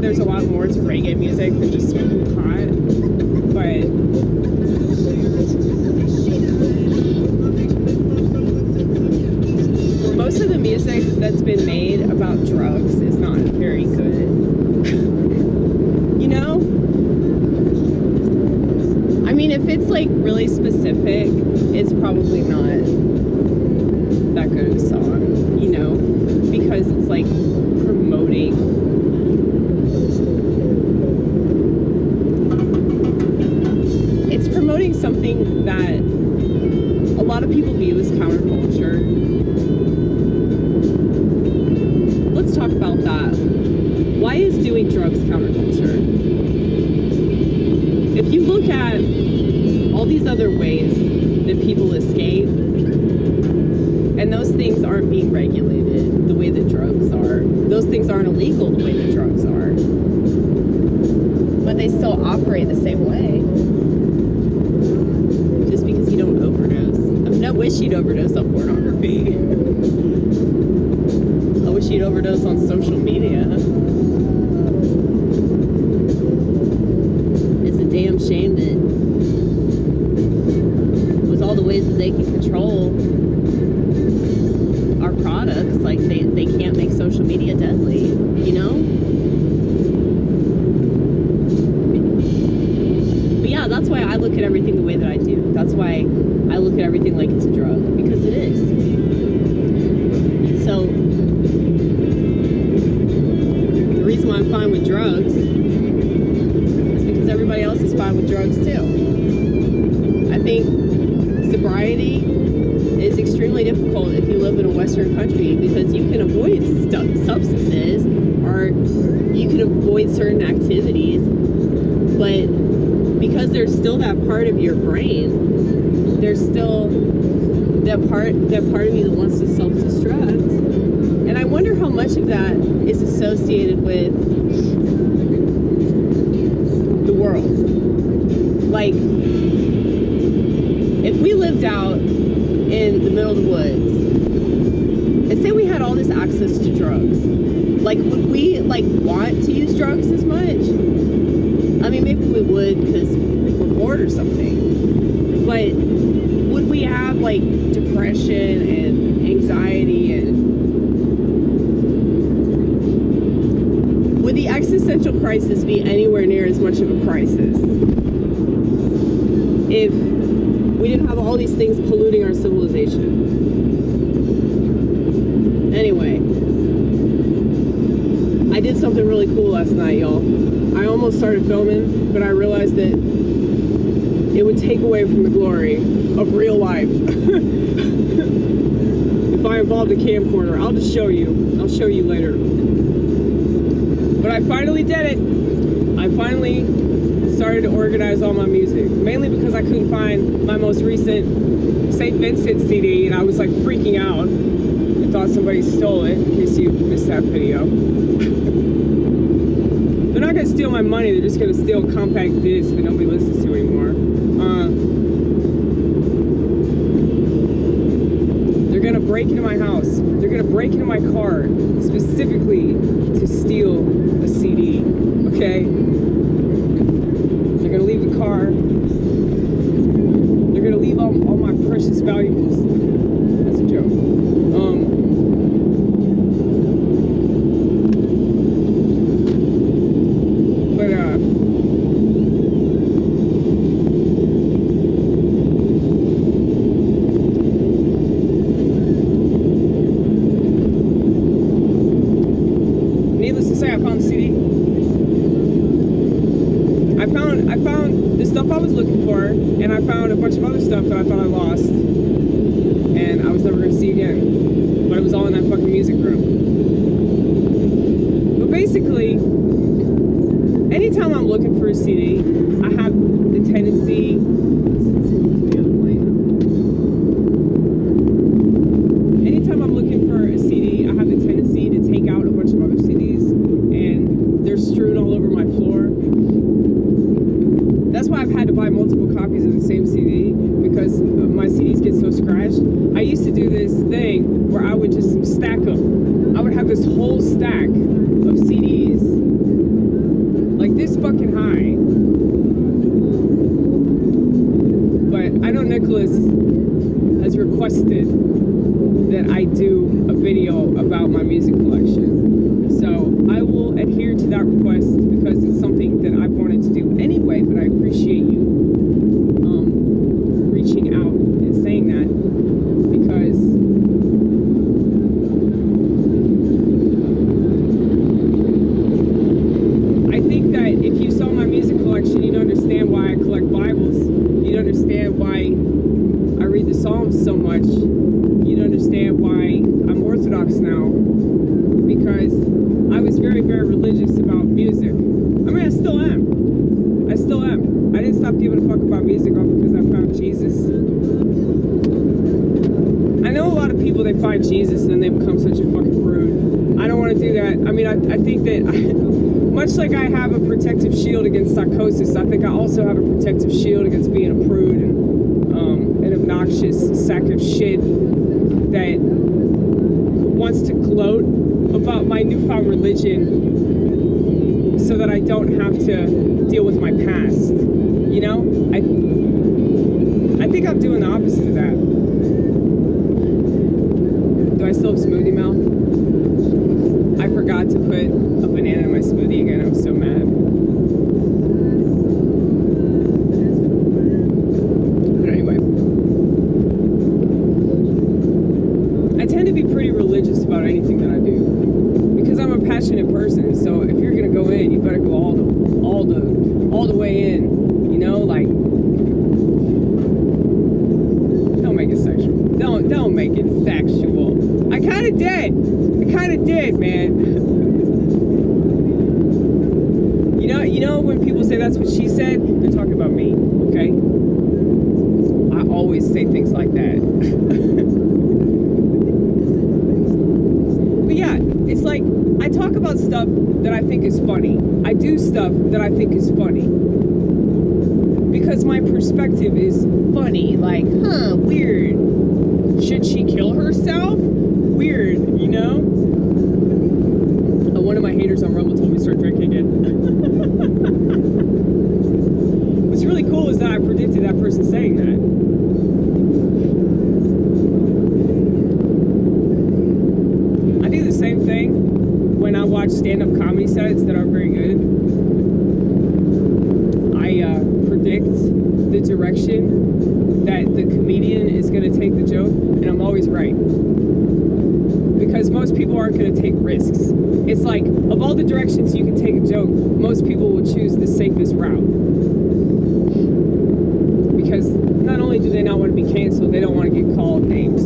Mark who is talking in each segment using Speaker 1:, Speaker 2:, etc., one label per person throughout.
Speaker 1: there's a lot more to reggae music than just smoking pot, but most of the music that's been made about drugs is not very good. You know? I mean, if it's like really specific, it's probably not that good of a song, you know? Because it's like promoting something that a lot of people view as counterculture. Let's talk about that. Why is doing drugs counterculture? If you look at all these other ways that people escape, and those things aren't being regulated the way that drugs are, those things aren't illegal the way that drugs are, but they still operate the same way. Just because you don't overdose. I mean, I wish you'd overdose on pornography. I wish you'd overdose on social media. It's a damn shame that with all the ways that they can control our products, like they can't make social media deadly, you know? But yeah, that's why I look at everything the way that I do. That's why I look at everything like it's a drug, because it is. So the reason why I'm fine with drugs is because everybody else is fine with drugs too. I think sobriety is extremely difficult if you live in a Western country, because you can avoid substances or you can avoid certain activities, but because there's still that part of your brain, there's still that part of you that wants to self-destruct. And I wonder how much of that is associated with the world. Like, if we lived out in the middle of the woods and say we had all this access to drugs, like, would we like want to use drugs as much? I mean, maybe we would because we're bored or something, but would we have like depression and anxiety, and would the existential crisis be anywhere near as much of a crisis if we didn't have all these things polluting our civilization? Anyway, I did something really cool last night, y'all. I almost started filming, but I realized that it would take away from the glory of real life. If I involved a camcorder, I'll just show you. I'll show you later. But I finally did it. I finally started to organize all my music, mainly because I couldn't find my most recent St. Vincent CD, and I was like freaking out. I thought somebody stole it, in case you missed that video. They're not gonna steal my money, they're just gonna steal a compact disc that nobody listens to anymore. They're gonna break into my house. They're gonna break into my car specifically to steal a CD, okay? They're gonna leave the car. They're gonna leave all my precious valuables. That's a joke. Needless to say, I found the CD. I found the stuff I was looking for, and I found a bunch of other stuff that I thought I lost, and I was never going to see again. But it was all in that fucking music room. But basically, anytime I'm looking for a CD, I have the tendency. Anytime I'm looking for a CD, I have the tendency to take out a bunch of other CDs, and they're strewn all over my floor. That's why I've had to buy multiple copies of the same CD, because my CDs get so scratched. I used to do this thing where I would just stack them. I would have this whole stack of CDs is fucking high. But I know Nicholas has requested that I do a video about my music collection. So I will adhere to that request because it's something that I've wanted to do anyway, but I appreciate you reaching out and saying that, because I think that if you saw my music collection, you'd understand why I collect Bibles. You'd understand why I read the Psalms so much. You'd understand why I'm Orthodox now, because I was very, very religious about music. I mean, I still am. I still am. I didn't stop giving a fuck about music all because I found Jesus. I know a lot of people, they find Jesus and then they become such a fucking prude. I don't want to do that. I mean, I think that much like I have a protective shield against psychosis, I think I also have a protective shield against being a prude and an obnoxious sack of shit that wants to gloat about my newfound religion so that I don't have to deal with my past. You know? I think I'm doing the opposite of that. Do I still have smoothie mouth? I forgot to put a banana in my smoothie again. I was so mad. But anyway. I tend to be pretty religious about anything that I do, because I'm a passionate person. So if you're gonna go in, you better go all the way in. You know, like, don't make it sexual. Don't make it sexual. I kind of did, man. You know when people say that's what she said, they're talking about me. Okay. I always say things like that. But yeah, it's like, I talk about stuff that I think is funny. I do stuff that I think is funny, because my perspective is funny. Like, weird. Should she kill herself? Weird, you know? One of my haters on Rumble told me to start drinking again. What's really cool is that I predicted that person saying that. I do the same thing when I watch stand-up comedy sets that aren't very good. I predict the direction that the comedian is going to take the joke, and I'm always right. Because most people aren't going to take risks. It's like, of all the directions you can take a joke, most people will choose the safest route. Because not only do they not want to be canceled, they don't want to get called names.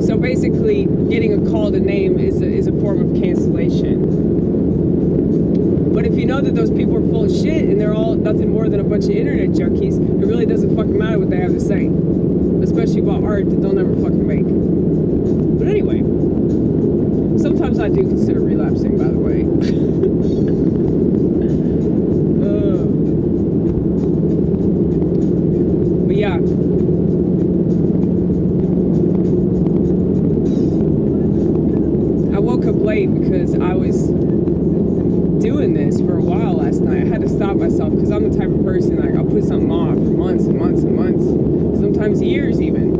Speaker 1: So basically, getting a called a name is a form of cancellation. But if you know that those people are full of shit and they're all nothing more than a bunch of internet junkies, it really doesn't fucking matter what they have to say. Especially about art that they'll never fucking make. But anyway, sometimes I do consider relapsing, by the way. But yeah. I woke up late because I was doing this for a while last night. I had to stop myself because I'm the type of person, like, I'll put something off for months and months and months, sometimes years even.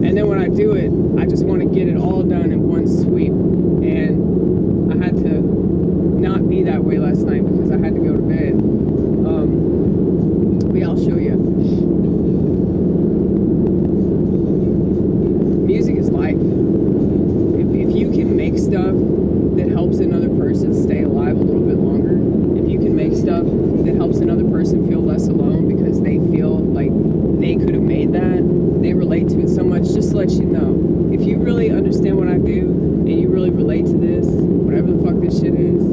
Speaker 1: And then when I do it, I just want to get it all done in one sweep. And I had to not be that way last night because I had to go to bed. But yeah, I'll show you. Music is life. If you can make stuff that helps another person stay alive a little bit longer, if you can make stuff that helps another person feel less alone because they feel like they could have made that, they relate to it so much, just to let you know, if you really understand what I do and you really relate to this, whatever the fuck this shit is,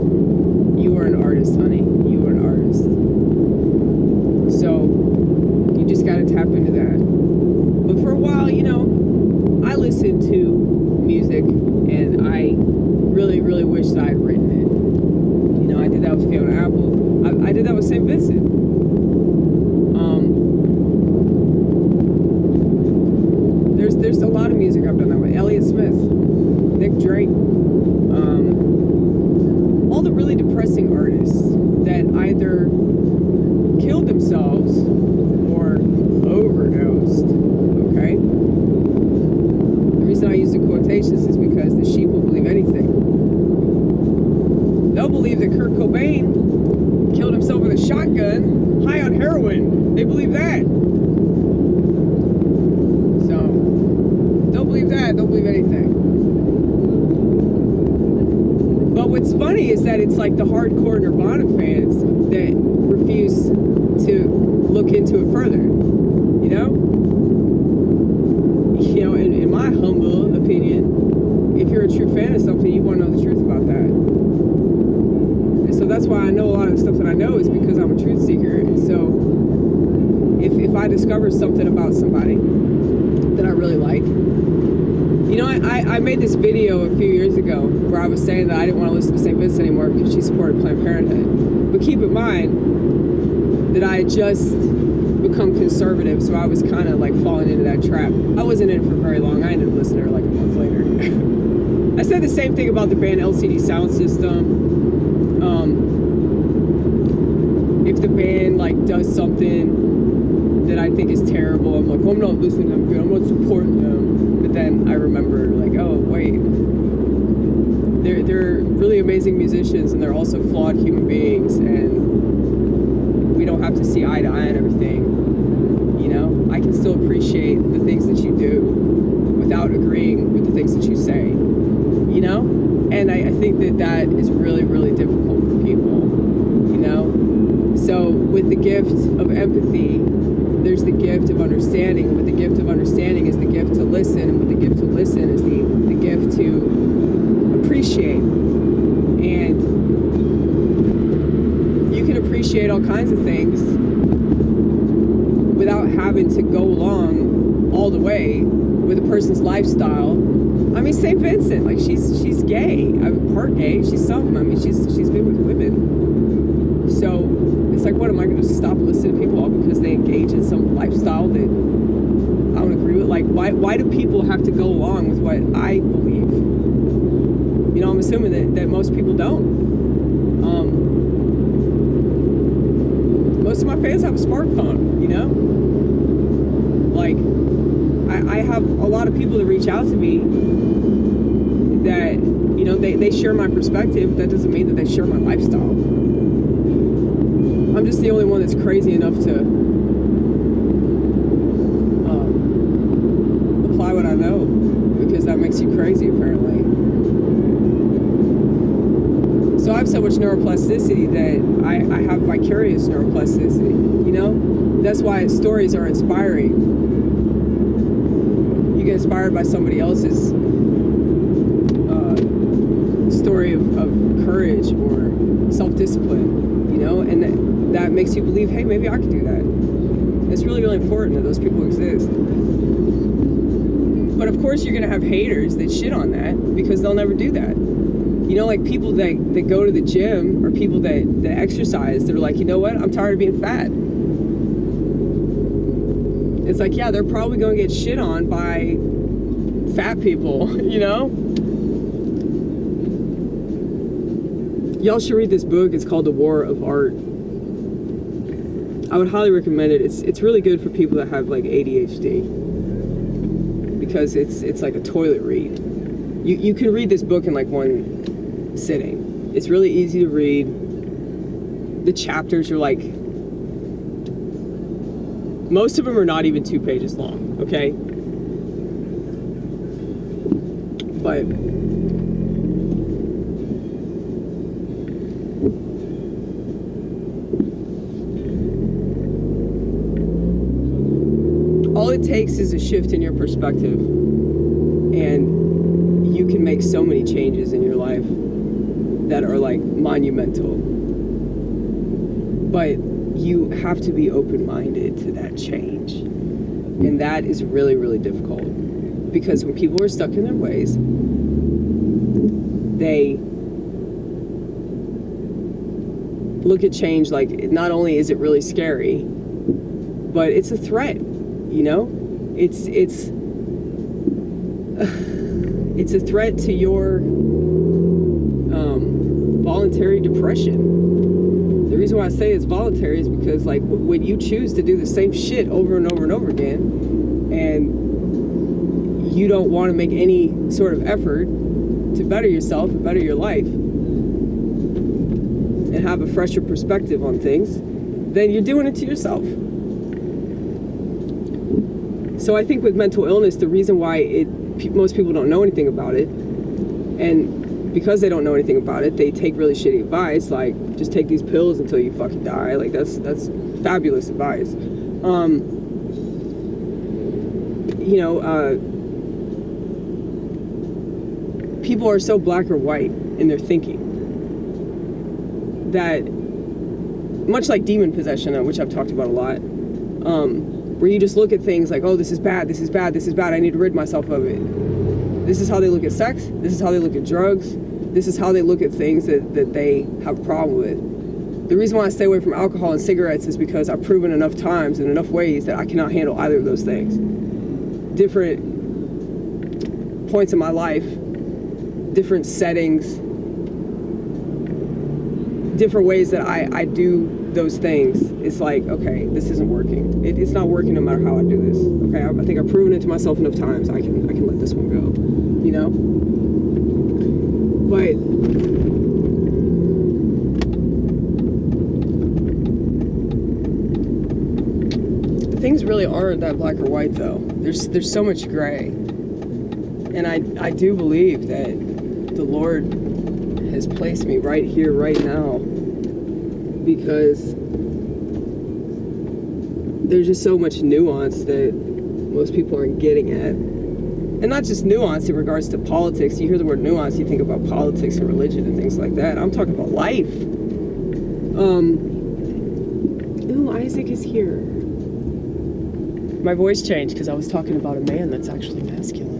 Speaker 1: you are an artist, honey. You are an artist. So you just gotta tap into that. But for a while, you know, I listened to music and I really, really wish that I'd written it. You know, I did that with Fiona Apple. I did that with St. Vincent. There's a lot of music I've done that with. Elliott Smith, Nick Drake, all the really depressing artists Cobain killed himself with a shotgun, high on heroin. They believe that. So, don't believe that. Don't believe anything. But what's funny is that it's like the hardcore Nirvana fans that refuse to look into it further. You know? You know, in my humble opinion, if you're a true fan of something, you want to know the truth about that. And so that's why I know a lot of the stuff that I know is because I'm a truth seeker. And so if I discover something about somebody that I really like, you know, I made this video a few years ago where I was saying that I didn't want to listen to St. Vincent anymore because she supported Planned Parenthood. But keep in mind that I had just become conservative, so I was kind of like falling into that trap. I wasn't in it for very long. I ended up listening to her like a month later. I said the same thing about the band LCD Sound System. If the band like does something that I think is terrible, I'm like, oh, I'm not listening to them good. I'm not supporting them. But then I remember like, oh wait, they're really amazing musicians, and they're also flawed human beings, and we don't have to see eye to eye on everything. You know, I can still appreciate the things that you do without agreeing with the things that you say. You know, and I think that is really, really difficult for people. You know, so with the gift of empathy, there's the gift of understanding, and with the gift of understanding is the gift to listen, and with the gift to listen is the gift to appreciate. And you can appreciate all kinds of things without having to go along all the way with a person's lifestyle. I mean, St. Vincent, like she's gay. I mean, part gay. She's something. I mean, she's been with women. So it's like, what am I going to stop listening to people all because they engage in some lifestyle that I don't agree with? Like, why do people have to go along with what I believe? You know, I'm assuming that most people don't. Most of my fans have a smartphone, you know? Like, I have a lot of people that reach out to me that, you know, they share my perspective. That doesn't mean that they share my lifestyle. I'm just the only one that's crazy enough to apply what I know, because that makes you crazy, apparently. So I have so much neuroplasticity that I have vicarious neuroplasticity, you know? That's why stories are inspiring. You get inspired by somebody else's story of courage or self-discipline, you know? And that makes you believe, hey, maybe I can do that. It's really, really important that those people exist. But of course you're going to have haters that shit on that because they'll never do that. You know, like people that go to the gym or people that exercise, they're like, you know what? I'm tired of being fat. It's like, yeah, they're probably going to get shit on by fat people, you know? Y'all should read this book. It's called The War of Art. I would highly recommend it. It's really good for people that have like ADHD because it's like a toilet read. You can read this book in like one sitting. It's really easy to read. The chapters are like, most of them are not even 2 pages long, okay? But all it takes is a shift in your perspective, and you can make so many changes in your life that are like monumental. But you have to be open-minded to that change. And that is really, really difficult. Because when people are stuck in their ways, they look at change like, not only is it really scary, but it's a threat, you know? It's a threat to your voluntary depression. The reason why I say it's voluntary is because, like, when you choose to do the same shit over and over and over again, and you don't want to make any sort of effort to better yourself and better your life, and
Speaker 2: and have a fresher perspective on things, then you're doing it to yourself. So I think with mental illness, the reason why most people don't know anything about it, and because they don't know anything about it, they take really shitty advice, like just take these pills until you fucking die. Like that's fabulous advice. People are so black or white in their thinking that, much like demon possession, which I've talked about a lot, where you just look at things like, oh, this is bad, this is bad, this is bad, I need to rid myself of it. This is how they look at sex, this is how they look at drugs, this is how they look at things that they have a problem with. The reason why I stay away from alcohol and cigarettes is because I've proven enough times in enough ways that I cannot handle either of those things. Different points in my life, different settings, different ways that I do those things. It's like, okay, this isn't working. It's not working no matter how I do this. Okay, I think I've proven it to myself enough times. I can let this one go, you know? But things really aren't that black or white, though. There's so much gray. And I do believe that the Lord has placed me right here, right now, because there's just so much nuance that most people aren't getting at. And not just nuance in regards to politics. You hear the word nuance, you think about politics and religion and things like that. I'm talking about life. Ooh, Isaac is here. My voice changed because I was talking about a man that's actually masculine.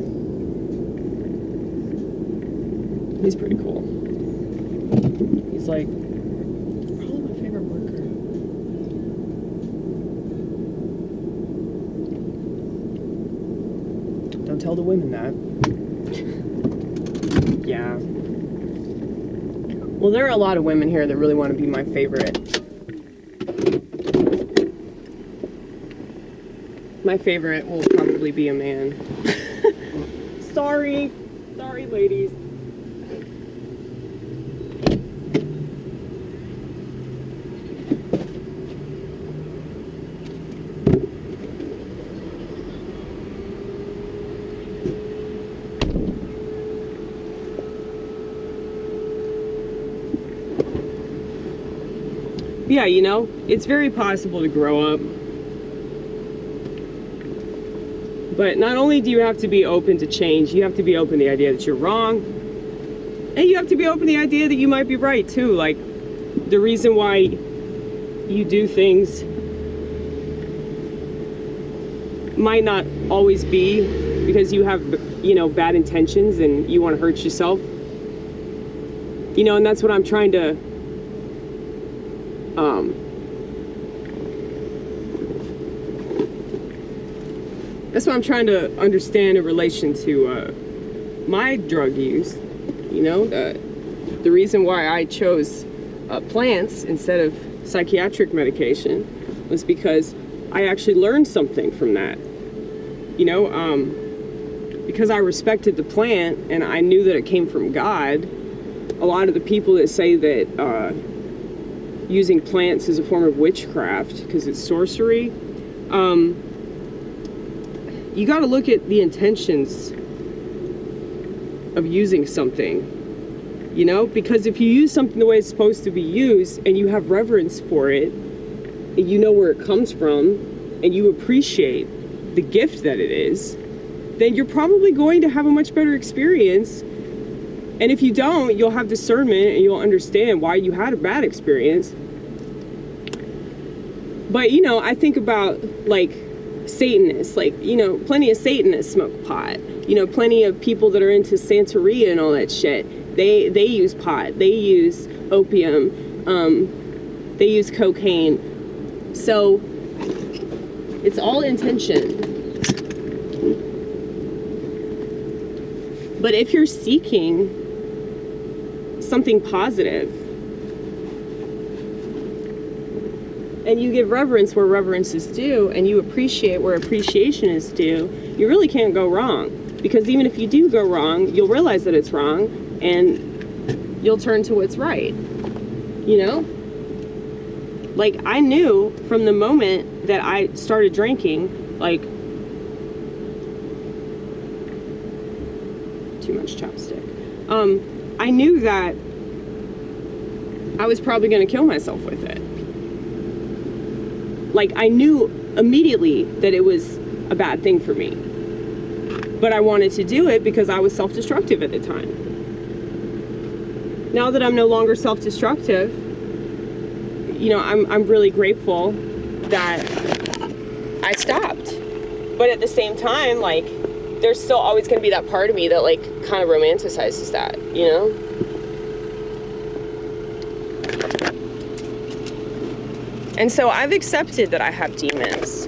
Speaker 2: He's pretty cool. He's like probably my favorite worker. Don't tell the women that. Yeah. Well, there are a lot of women here that really want to be my favorite. My favorite will probably be a man. Sorry, ladies. Yeah, you know, it's very possible to grow up. But not only do you have to be open to change, you have to be open to the idea that you're wrong. And you have to be open to the idea that you might be right too. Like, the reason why you do things might not always be because you have, you know, bad intentions and you want to hurt yourself. You know, and that's what I'm trying to understand in relation to my drug use. You know, the reason why I chose plants instead of psychiatric medication was because I actually learned something from that. You know, because I respected the plant and I knew that it came from God. A lot of the people that say that using plants is a form of witchcraft because it's sorcery, you got to look at the intentions of using something, you know, because if you use something the way it's supposed to be used and you have reverence for it and you know where it comes from and you appreciate the gift that it is, then you're probably going to have a much better experience. And if you don't, you'll have discernment and you'll understand why you had a bad experience. But, you know, I think about, like, Satanists, like, you know, plenty of Satanists smoke pot. You know, plenty of people that are into Santeria and all that shit. They use pot. They use opium. They use cocaine. So it's all intention. But if you're seeking something positive and you give reverence where reverence is due and you appreciate where appreciation is due, you really can't go wrong. Because even if you do go wrong, you'll realize that it's wrong and you'll turn to what's right. You know? Like, I knew from the moment that I started drinking, like, too much chapstick. I knew that I was probably going to kill myself with it. Like, I knew immediately that it was a bad thing for me. But I wanted to do it because I was self-destructive at the time. Now that I'm no longer self-destructive, you know, I'm really grateful that I stopped. But at the same time, like, there's still always going to be that part of me that, like, kind of romanticizes that, you know? And so I've accepted that I have demons.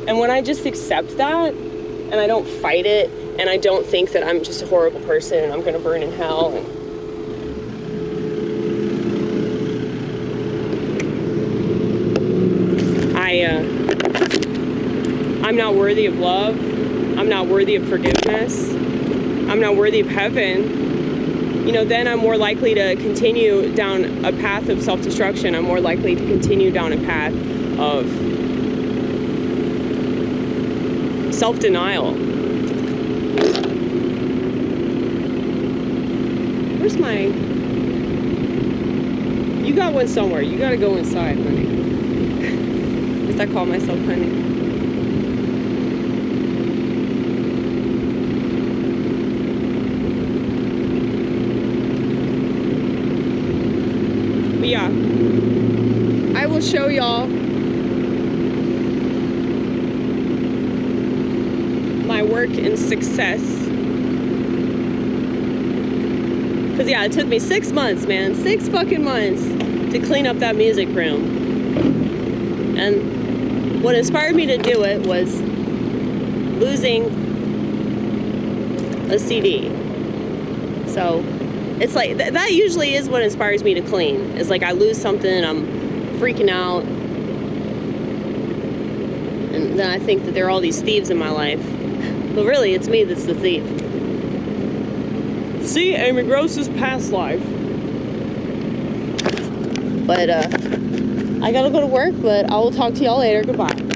Speaker 2: And when I just accept that, and I don't fight it, and I don't think that I'm just a horrible person and I'm going to burn in hell, and I'm not worthy of love, I'm not worthy of forgiveness, I'm not worthy of heaven, you know, then I'm more likely to continue down a path of self-destruction. I'm more likely to continue down a path of self-denial. Where's my... You got one somewhere. You gotta go inside, honey. At least I call myself honey. But yeah, I will show y'all my work and success. Because yeah, it took me 6 months, man. 6 fucking months to clean up that music room. And what inspired me to do it was losing a CD. So it's like, that usually is what inspires me to clean. It's like I lose something, I'm freaking out. And then I think that there are all these thieves in my life. But really, it's me that's the thief. See, Amy Gross's past life. But, I gotta go to work, but I will talk to y'all later. Goodbye.